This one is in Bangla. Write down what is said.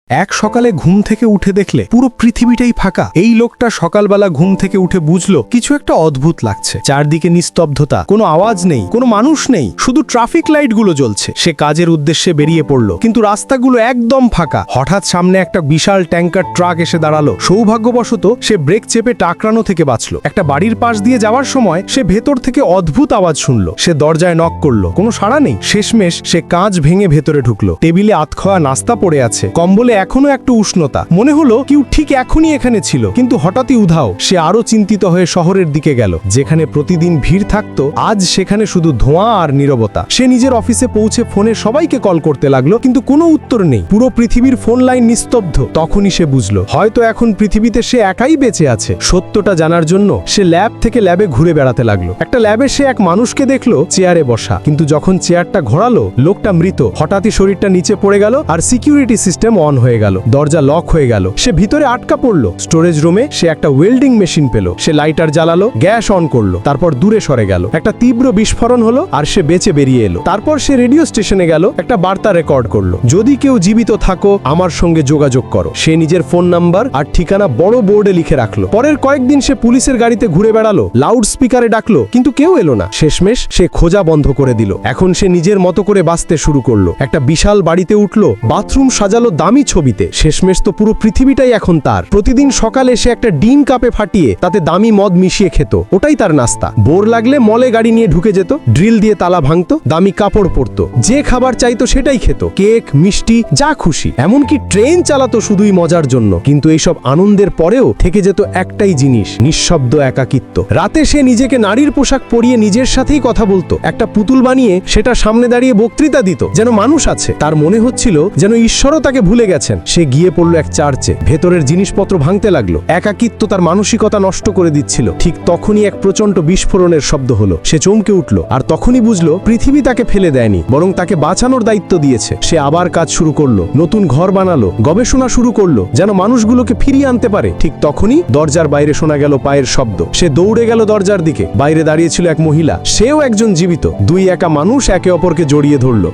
এক সকালে ঘুম থেকে উঠে দেখলে পুরো পৃথিবীটাই ফাঁকা। এই লোকটা সকালবেলা ঘুম থেকে উঠে বুঝলো কিছু একটা অদ্ভুত লাগছে। চারদিকে নিস্তব্ধতা, কোনো আওয়াজ নেই, কোনো মানুষ নেই, শুধু ট্রাফিক লাইটগুলো জ্বলছে। সে কাজের উদ্দেশ্যে বেরিয়ে পড়ল, কিন্তু রাস্তাগুলো একদম ফাঁকা। হঠাৎ সামনে একটা বিশাল ট্যাঙ্কার ট্রাক এসে দাঁড়ালো। সৌভাগ্যবশত সে ব্রেক চেপে টাকরানো থেকে বাঁচলো। একটা বাড়ির পাশ দিয়ে যাওয়ার সময় সে ভেতর থেকে অদ্ভুত আওয়াজ শুনলো। সে দরজায় নক করলো, কোনো সাড়া নেই। শেষমেশ সে কাঁচ ভেঙে ভেতরে ঢুকলো। টেবিলে আতখাওয়া নাস্তা পড়ে আছে, কম্বলে এখনো একটু উষ্ণতা। মনে হলো কেউ ঠিক এখনই এখানে ছিল, কিন্তু হঠাৎই উধাও। সে আরো চিন্তিত হয়ে শহরের দিকে গেল। যেখানে প্রতিদিন ভিড় থাকতো, আজ সেখানে শুধু ধোঁয়া আর নীরবতা। সে নিজের অফিসে পৌঁছে ফোনে সবাইকে কল করতে লাগলো, কিন্তু কোনো উত্তর নেই। পুরো পৃথিবীর ফোন লাইন নিস্তব্ধ। তখনই সে বুঝলো, হয়তো এখন পৃথিবীতে সে একাই বেঁচে আছে। সত্যটা জানার জন্য সে ল্যাব থেকে ল্যাবে ঘুরে বেড়াতে লাগলো। একটা ল্যাবে সে এক মানুষকে দেখলো চেয়ারে বসা, কিন্তু যখন চেয়ারটা ঘোরালো, লোকটা মৃত। হঠাৎই শরীরটা নিচে পড়ে গেল আর সিকিউরিটি সিস্টেম অন হয়ে গেল। দরজা লক হয়ে গেল। সে ভিতরে আটকা পড়লো। স্টোরেজ রুমে সে একটা ওয়েল্ডিং মেশিন পেল। সে লাইটার জ্বালালো, গ্যাস অন করলো, তারপর দূরে সরে গেল। একটা তীব্র বিস্ফোরণ হলো আর সে বেঁচে বেরিয়ে এলো। তারপর সে রেডিও স্টেশনে গেল, একটা বার্তা রেকর্ড করলো, যদি কেউ জীবিত থাকো আমার সঙ্গে যোগাযোগ করো। সে নিজের ফোন নাম্বার আর ঠিকানা বড় বোর্ডে লিখে রাখলো। পরের কয়েকদিন সে পুলিশের গাড়িতে ঘুরে বেড়ালো, লাউড স্পিকারে ডাকলো, কিন্তু কেউ এলো না। শেষমেশ সে খোঁজা বন্ধ করে দিল। এখন সে নিজের মতো করে বাঁচতে শুরু করলো। একটা বিশাল বাড়িতে উঠলো, বাথরুম সাজালো দামি ছবিতে। শেষমেশ তো পুরো পৃথিবীটাই এখন তার। প্রতিদিন সকালে সে একটা ডিম কাপে ফাটিয়ে তাতে দামি মদ মিশিয়ে খেত। ওটাই তার নাস্তা। বোর লাগলে মলে গাড়ি নিয়ে ঢুকে যেত, ড্রিল দিয়ে তালা ভাঙতো, দামি কাপড় পরতো, যে খাবার চাইতো সেটাই খেত, কেক, মিষ্টি, যা খুশি। এমনকি ট্রেন চালাতো শুধুই মজার জন্য। কিন্তু এইসব আনন্দের পরেও থেকে যেত একটাই জিনিস, নিঃশব্দ একাকিত্ব। রাতে সে নিজেকে নারীর পোশাক পরিয়ে নিজের সাথেই কথা বলতো, একটা পুতুল বানিয়ে সেটা সামনে দাঁড়িয়ে বক্তৃতা দিত, যেন মানুষ আছে। তার মনে হচ্ছিল যেন ঈশ্বরও তাকে ভুলে গেছেন। সে গিয়ে পড়ল এক চার্চে, ভেতরের জিনিসপত্র ভাঙতে লাগলো। একাকিত্ব তার মানসিকতা নষ্ট করে দিচ্ছিল। ঠিক তখনই এক প্রচন্ড বিস্ফোরণের শব্দ হলো। সে চমকে উঠল, আর তখনই বুঝলো পৃথিবী তাকে ফেলে দেয়নি, বরং তাকে বাঁচানোর দায়িত্ব দিয়েছে। সে আবার কাজ শুরু করলো, নতুন ঘর বানালো, গবেষণা শুরু করলো, যেন মানুষগুলোকে ফিরিয়ে আনতে পারে। ঠিক তখনই দরজার বাইরে শোনা গেল পায়ের শব্দ। সে দৌড়ে গেল দরজার দিকে। বাইরে দাঁড়িয়ে ছিল এক মহিলা, সেও একজন জীবিত। দুই একা মানুষ একে অপরকে জড়িয়ে ধরল।